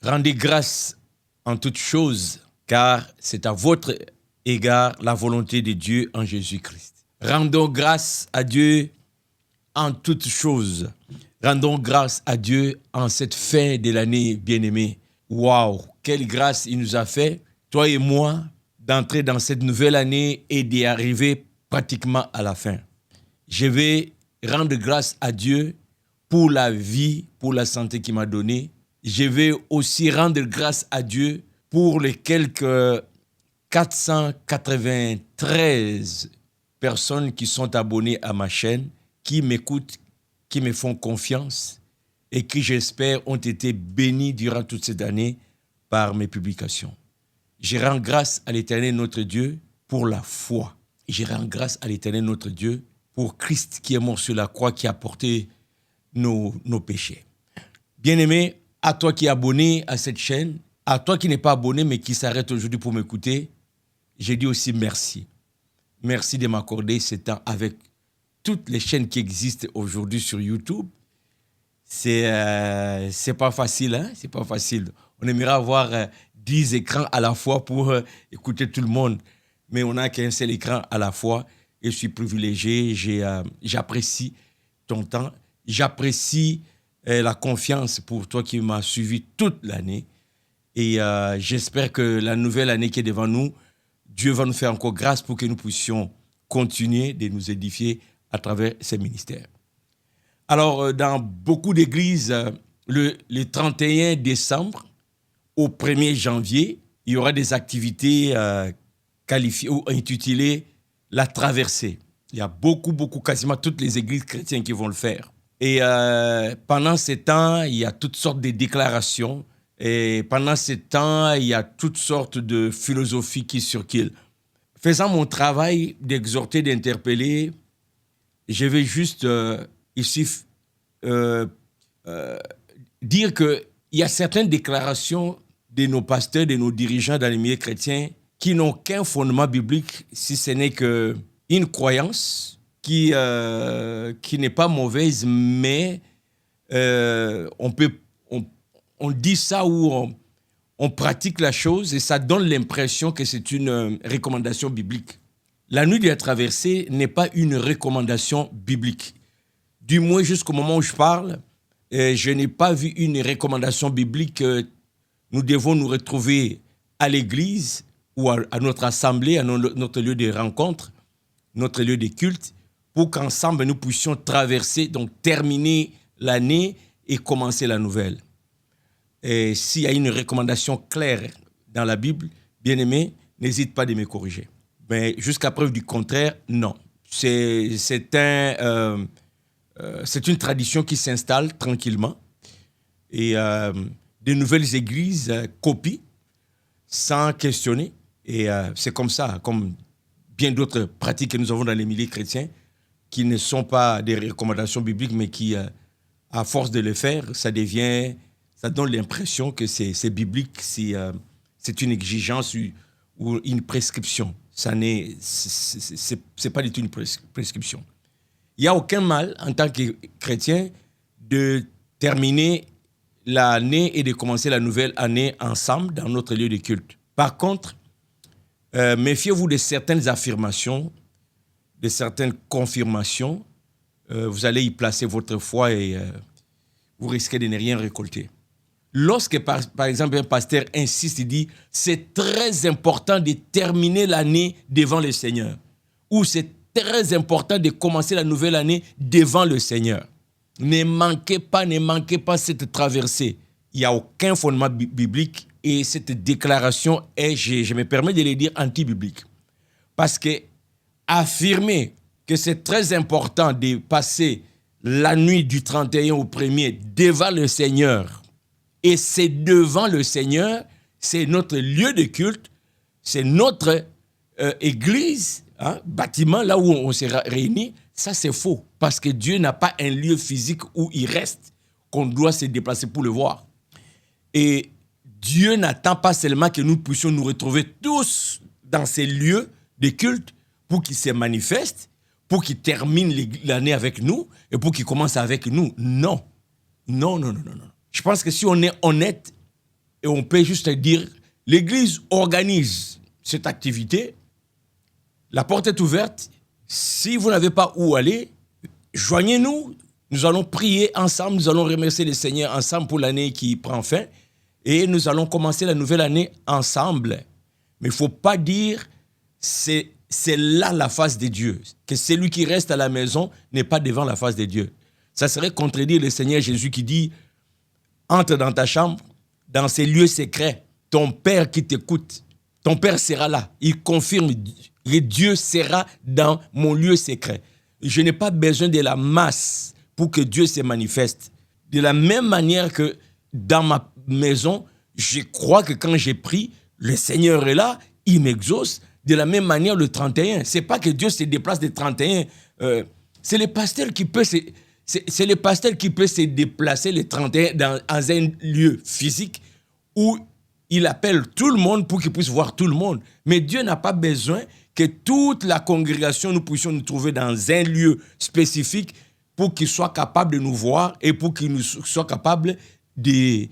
Rendez grâce en toutes choses, car c'est à votre égard la volonté de Dieu en Jésus-Christ. Rendons grâce à Dieu en toutes choses. Rendons grâce à Dieu en cette fin de l'année bien-aimée. Waouh, quelle grâce il nous a fait, toi et moi, d'entrer dans cette nouvelle année et d'y arriver pratiquement à la fin. Je vais rendre grâce à Dieu pour la vie, pour la santé qu'il m'a donnée. Je vais aussi rendre grâce à Dieu pour les quelques 493 personnes qui sont abonnées à ma chaîne, qui m'écoutent, qui me font confiance et qui, j'espère, ont été bénis durant toute cette année par mes publications. Je rends grâce à l'Éternel notre Dieu pour la foi. Je rends grâce à l'Éternel notre Dieu pour Christ qui est mort sur la croix, qui a porté nos péchés. Bien-aimé, à toi qui es abonné à cette chaîne, à toi qui n'es pas abonné mais qui s'arrête aujourd'hui pour m'écouter, je dis aussi merci. Merci de m'accorder ce temps avec toutes les chaînes qui existent aujourd'hui sur YouTube. C'est pas facile, hein? C'est pas facile. On aimerait avoir 10 écrans à la fois pour écouter tout le monde, mais on n'a qu'un seul écran à la fois. Et je suis privilégié, j'apprécie ton temps, j'apprécie la confiance pour toi qui m'as suivi toute l'année. Et j'espère que la nouvelle année qui est devant nous, Dieu va nous faire encore grâce pour que nous puissions continuer de nous édifier à travers ces ministères. Alors, dans beaucoup d'églises, le 31 décembre au 1er janvier, il y aura des activités qualifiées ou intitulées la traversée. Il y a beaucoup, quasiment toutes les églises chrétiennes qui vont le faire. Et pendant ce temps, il y a toutes sortes de déclarations. Et pendant ce temps, il y a toutes sortes de philosophies qui circulent. Faisant mon travail d'exhorter, d'interpeller, je vais juste ici dire qu'il y a certaines déclarations de nos pasteurs, de nos dirigeants dans les milieux chrétiens qui n'ont qu'un fondement biblique, si ce n'est qu'une croyance qui n'est pas mauvaise, mais on dit ça ou on pratique la chose et ça donne l'impression que c'est une recommandation biblique. La nuit de la traversée n'est pas une recommandation biblique. Du moins, jusqu'au moment où je parle, je n'ai pas vu une recommandation biblique. Nous devons nous retrouver à l'église ou à notre assemblée, à notre lieu de rencontre, notre lieu de culte, pour qu'ensemble nous puissions traverser, donc terminer l'année et commencer la nouvelle. Et s'il y a une recommandation claire dans la Bible, bien-aimé, n'hésite pas de me corriger. Mais jusqu'à preuve du contraire, non. C'est une tradition qui s'installe tranquillement. Et de nouvelles églises copient sans questionner. Et c'est comme ça, comme bien d'autres pratiques que nous avons dans les milieux chrétiens, qui ne sont pas des recommandations bibliques, mais qui, à force de le faire, ça donne l'impression que c'est biblique, c'est une exigence ou une prescription. C'est pas du tout une prescription. Il n'y a aucun mal, en tant que chrétien, de terminer l'année et de commencer la nouvelle année ensemble dans notre lieu de culte. Par contre, méfiez-vous de certaines affirmations, de certaines confirmations. Vous allez y placer votre foi et vous risquez de ne rien récolter. Lorsque, par exemple, un pasteur insiste, il dit « c'est très important de terminer l'année devant le Seigneur » ou « c'est très important de commencer la nouvelle année devant le Seigneur ». Ne manquez pas cette traversée. Il n'y a aucun fondement biblique et cette déclaration est, je me permets de le dire, anti-biblique. Parce que affirmer que c'est très important de passer la nuit du 31 au 1er devant le Seigneur, et c'est devant le Seigneur, c'est notre lieu de culte, c'est notre église, bâtiment là où on s'est réunis, ça c'est faux. Parce que Dieu n'a pas un lieu physique où il reste, qu'on doit se déplacer pour le voir. Et Dieu n'attend pas seulement que nous puissions nous retrouver tous dans ces lieux de culte pour qu'il se manifeste, pour qu'il termine l'année avec nous et pour qu'il commence avec nous. Non. Je pense que si on est honnête et on peut juste dire, l'Église organise cette activité, la porte est ouverte. Si vous n'avez pas où aller, joignez-nous. Nous allons prier ensemble, nous allons remercier le Seigneur ensemble pour l'année qui prend fin. Et nous allons commencer la nouvelle année ensemble. Mais il ne faut pas dire c'est là la face de Dieu. Que celui qui reste à la maison n'est pas devant la face de Dieu. Ça serait contredire le Seigneur Jésus qui dit, entre dans ta chambre, dans ces lieux secrets, ton Père qui t'écoute, ton Père sera là. Il confirme que Dieu sera dans mon lieu secret. Je n'ai pas besoin de la masse pour que Dieu se manifeste. De la même manière que dans ma maison, je crois que quand j'ai prie, le Seigneur est là, il m'exauce. De la même manière, le 31, c'est pas que Dieu se déplace des 31. C'est le pasteur qui peut se déplacer les 31 dans un lieu physique où il appelle tout le monde pour qu'il puisse voir tout le monde. Mais Dieu n'a pas besoin que toute la congrégation, nous puissions nous trouver dans un lieu spécifique pour qu'il soit capable de nous voir et pour qu'il nous soit capable de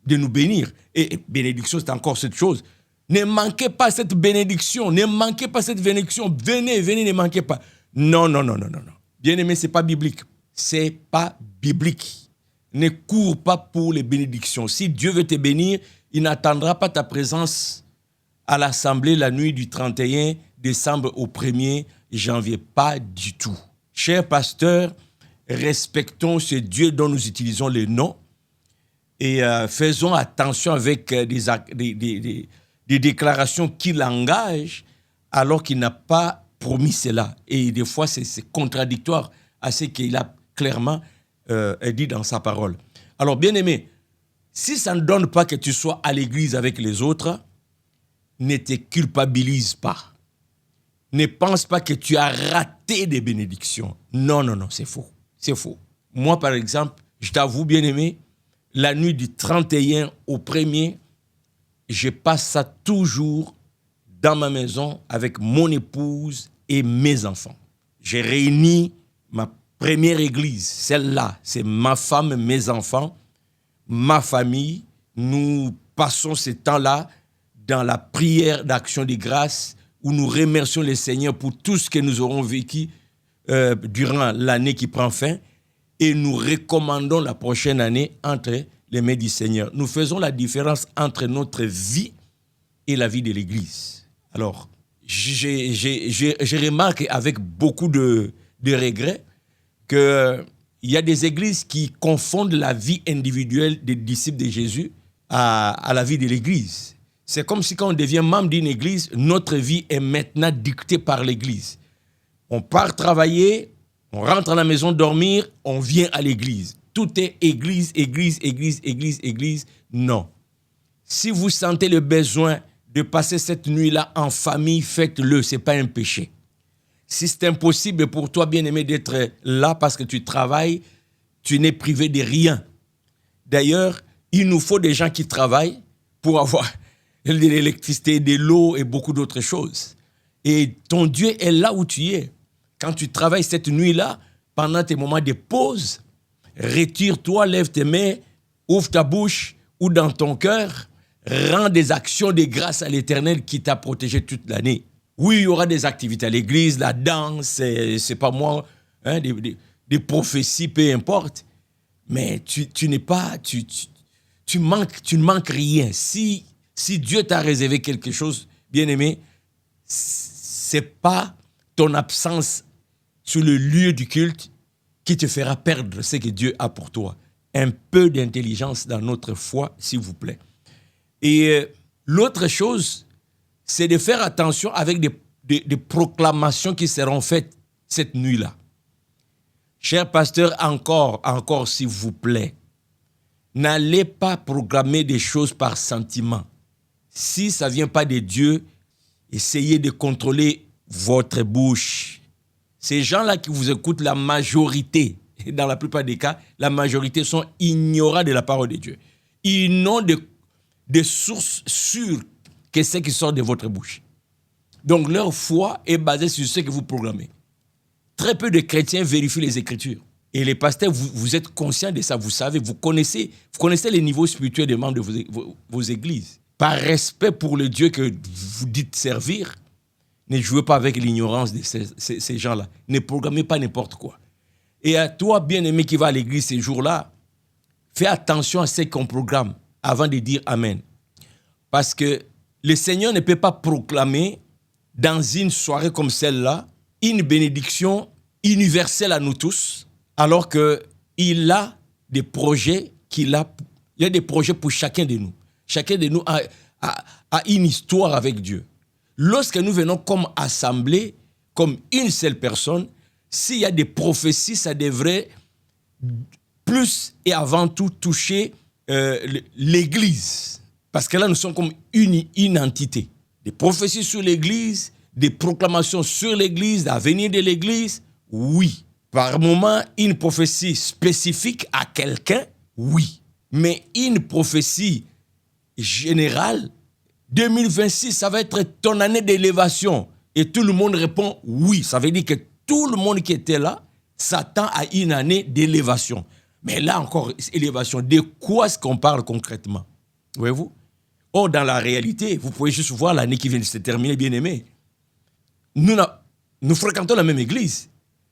nous bénir. Et bénédiction, c'est encore cette chose. Ne manquez pas cette bénédiction. Ne manquez pas cette bénédiction. Venez, ne manquez pas. Non. Bien-aimé, ce n'est pas biblique. Ce n'est pas biblique. Ne cours pas pour les bénédictions. Si Dieu veut te bénir, il n'attendra pas ta présence à l'assemblée la nuit du 31 décembre au 1er janvier. Pas du tout. Chers pasteurs, respectons ce Dieu dont nous utilisons le nom et faisons attention avec des déclarations qu'il engage alors qu'il n'a pas promis cela. Et des fois, c'est contradictoire à ce qu'il a clairement dit dans sa parole. Alors, bien-aimé, si ça ne donne pas que tu sois à l'église avec les autres, ne te culpabilise pas. Ne pense pas que tu as raté des bénédictions. Non, c'est faux. C'est faux. Moi, par exemple, je t'avoue, bien-aimé, la nuit du 31 au 1er, je passe ça toujours dans ma maison avec mon épouse et mes enfants. J'ai réuni ma première église, celle-là, c'est ma femme, mes enfants, ma famille. Nous passons ce temps-là dans la prière d'action de grâce où nous remercions le Seigneur pour tout ce que nous aurons vécu durant l'année qui prend fin et nous recommandons la prochaine année entre les mains du Seigneur. Nous faisons la différence entre notre vie et la vie de l'Église. Alors, je remarque avec beaucoup de regrets qu'il y a des églises qui confondent la vie individuelle des disciples de Jésus à la vie de l'Église. C'est comme si quand on devient membre d'une église, notre vie est maintenant dictée par l'église. On part travailler, on rentre à la maison dormir, on vient à l'église. Tout est église. Non. Si vous sentez le besoin de passer cette nuit-là en famille, faites-le, ce n'est pas un péché. Si c'est impossible pour toi, bien-aimé, d'être là parce que tu travailles, tu n'es privé de rien. D'ailleurs, il nous faut des gens qui travaillent pour avoir de l'électricité, de l'eau et beaucoup d'autres choses. Et ton Dieu est là où tu es. Quand tu travailles cette nuit-là, pendant tes moments de pause, retire-toi, lève tes mains, ouvre ta bouche ou dans ton cœur, rends des actions de grâce à l'Éternel qui t'a protégé toute l'année. Oui, il y aura des activités à l'église, la danse, c'est pas moi, hein, des prophéties, peu importe. Mais tu n'es pas, tu ne manques rien. Si Dieu t'a réservé quelque chose, bien-aimé, c'est pas ton absence sur le lieu du culte qui te fera perdre ce que Dieu a pour toi. Un peu d'intelligence dans notre foi, s'il vous plaît. Et l'autre chose, c'est de faire attention avec des proclamations qui seront faites cette nuit-là. Cher pasteur, encore s'il vous plaît, n'allez pas proclamer des choses par sentiment. Si ça ne vient pas de Dieu, essayez de contrôler votre bouche. Ces gens-là qui vous écoutent, la majorité, dans la plupart des cas, la majorité sont ignorants de la parole de Dieu. Ils n'ont de sources sûres que ce qui sort de votre bouche. Donc leur foi est basée sur ce que vous proclamez. Très peu de chrétiens vérifient les Écritures. Et les pasteurs, vous êtes conscients de ça, vous savez, vous connaissez les niveaux spirituels des membres de vos églises. Par respect pour le Dieu que vous dites servir, ne jouez pas avec l'ignorance de ces gens-là. Ne programmez pas n'importe quoi. Et à toi, bien-aimé, qui va à l'église ces jours-là, fais attention à ce qu'on programme avant de dire Amen. Parce que le Seigneur ne peut pas proclamer dans une soirée comme celle-là une bénédiction universelle à nous tous, alors qu'il a des projets il y a des projets pour chacun de nous. Chacun de nous a une histoire avec Dieu. Lorsque nous venons comme assemblée, comme une seule personne, s'il y a des prophéties, ça devrait plus et avant tout toucher l'Église. Parce que là, nous sommes comme une entité. Des prophéties sur l'Église, des proclamations sur l'Église, l'avenir de l'Église, oui. Par moment, une prophétie spécifique à quelqu'un, oui. Mais une prophétie générale, 2026, ça va être ton année d'élévation. Et tout le monde répond oui. Ça veut dire que tout le monde qui était là s'attend à une année d'élévation. Mais là encore, élévation, de quoi est-ce qu'on parle concrètement? Voyez-vous? Or, dans la réalité, vous pouvez juste voir l'année qui vient de se terminer, bien aimé. Nous fréquentons la même église,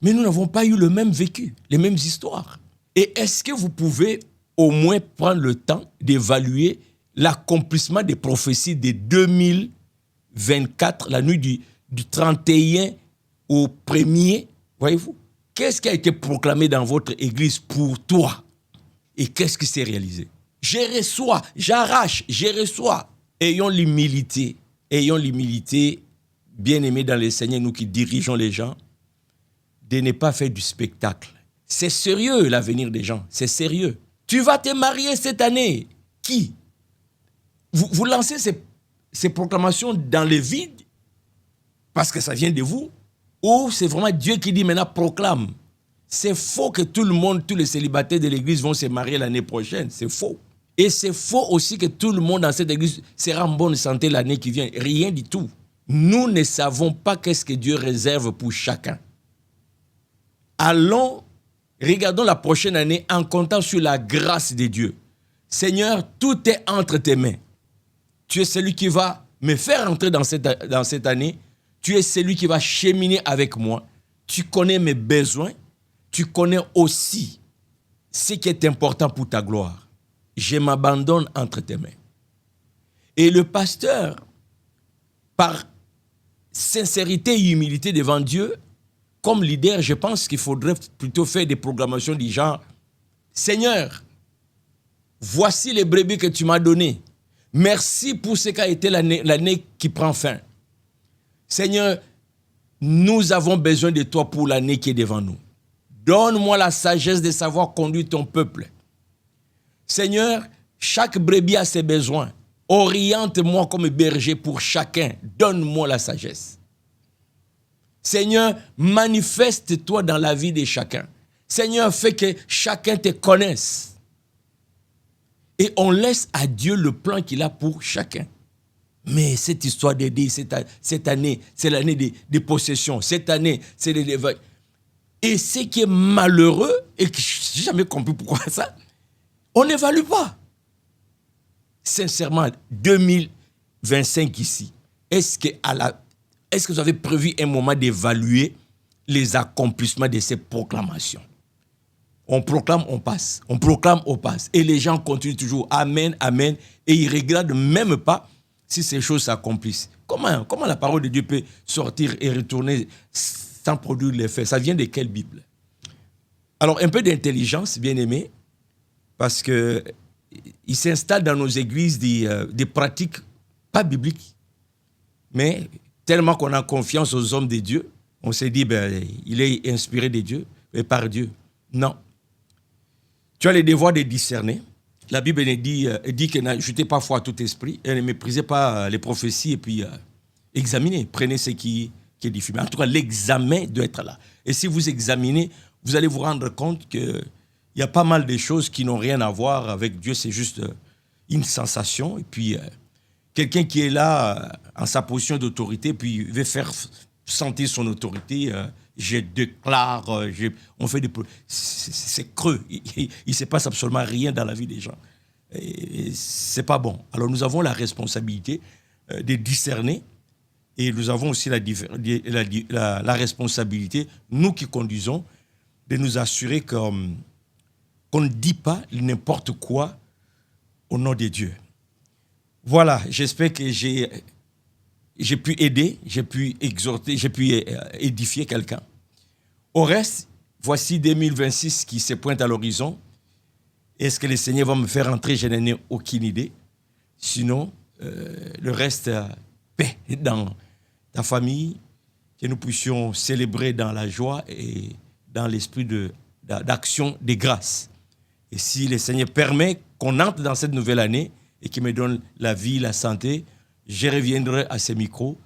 mais nous n'avons pas eu le même vécu, les mêmes histoires. Et est-ce que vous pouvez au moins prendre le temps d'évaluer l'accomplissement des prophéties de 2024, la nuit du 31 au 1er, voyez-vous? Qu'est-ce qui a été proclamé dans votre église pour toi? Et qu'est-ce qui s'est réalisé? Je reçois, j'arrache, je reçois. Ayons l'humilité, bien-aimés dans le Seigneur, nous qui dirigeons les gens, de ne pas faire du spectacle. C'est sérieux l'avenir des gens, c'est sérieux. Tu vas te marier cette année. Qui? Vous lancez ces proclamations dans le vide parce que ça vient de vous, ou c'est vraiment Dieu qui dit maintenant proclame. C'est faux que tout le monde, tous les célibataires de l'église vont se marier l'année prochaine. C'est faux. Et c'est faux aussi que tout le monde dans cette église sera en bonne santé l'année qui vient. Rien du tout. Nous ne savons pas qu'est-ce que Dieu réserve pour chacun. Allons, regardons la prochaine année en comptant sur la grâce de Dieu. Seigneur, tout est entre tes mains. Tu es celui qui va me faire entrer dans cette année. Tu es celui qui va cheminer avec moi. Tu connais mes besoins. Tu connais aussi ce qui est important pour ta gloire. Je m'abandonne entre tes mains. Et le pasteur, par sincérité et humilité devant Dieu, comme leader, je pense qu'il faudrait plutôt faire des proclamations du genre « Seigneur, voici les brebis que tu m'as données. Merci pour ce qu'a été l'année qui prend fin. Seigneur, nous avons besoin de toi pour l'année qui est devant nous. Donne-moi la sagesse de savoir conduire ton peuple. Seigneur, chaque brebis a ses besoins. Oriente-moi comme berger pour chacun. Donne-moi la sagesse. Seigneur, manifeste-toi dans la vie de chacun. Seigneur, fais que chacun te connaisse. Et on laisse à Dieu le plan qu'il a pour chacun. Mais cette histoire d'aider, cette année, c'est l'année des possessions. Cette année, c'est l'évêque. Et ce qui est malheureux, et que je n'ai jamais compris pourquoi ça, on n'évalue pas. Sincèrement, 2025 ici, est-ce que vous avez prévu un moment d'évaluer les accomplissements de ces proclamations? On proclame, on passe. On proclame, on passe. Et les gens continuent toujours. Amen, amen. Et ils ne regardent même pas si ces choses s'accomplissent. Comment la parole de Dieu peut sortir et retourner sans produire l'effet? Ça vient de quelle Bible? Alors, un peu d'intelligence, bien aimé, parce qu'il s'installe dans nos églises des pratiques pas bibliques, mais tellement qu'on a confiance aux hommes de Dieu, on s'est dit, il est inspiré de Dieu, et par Dieu. Non. Tu as le devoir de discerner. La Bible dit que n'ajoutez pas foi à tout esprit, et ne méprisez pas les prophéties, et puis examinez, prenez ce qui est diffus. Mais en tout cas, l'examen doit être là. Et si vous examinez, vous allez vous rendre compte qu'il y a pas mal de choses qui n'ont rien à voir avec Dieu, c'est juste une sensation, et puis quelqu'un qui est là en sa position d'autorité, puis veut faire sentir son autorité, je déclare, on fait des... C'est creux. Il ne se passe absolument rien dans la vie des gens. Ce n'est pas bon. Alors nous avons la responsabilité de discerner et nous avons aussi la responsabilité, nous qui conduisons, de nous assurer qu'on ne dit pas n'importe quoi au nom de Dieu. Voilà, j'espère que j'ai pu aider, j'ai pu exhorter, j'ai pu édifier quelqu'un. Au reste, voici 2026 qui se pointe à l'horizon. Est-ce que le Seigneur va me faire entrer? Je n'en ai aucune idée. Sinon, le reste, paix dans ta famille, que nous puissions célébrer dans la joie et dans l'esprit d'action, de grâce. Et si le Seigneur permet qu'on entre dans cette nouvelle année et qu'il me donne la vie, la santé, je reviendrai à ce micro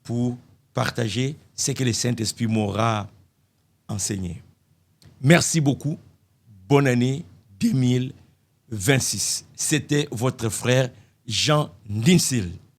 pour partager ce que le Saint-Esprit m'aura enseigné. Merci beaucoup. Bonne année 2026. C'était votre frère Jean Dinsil.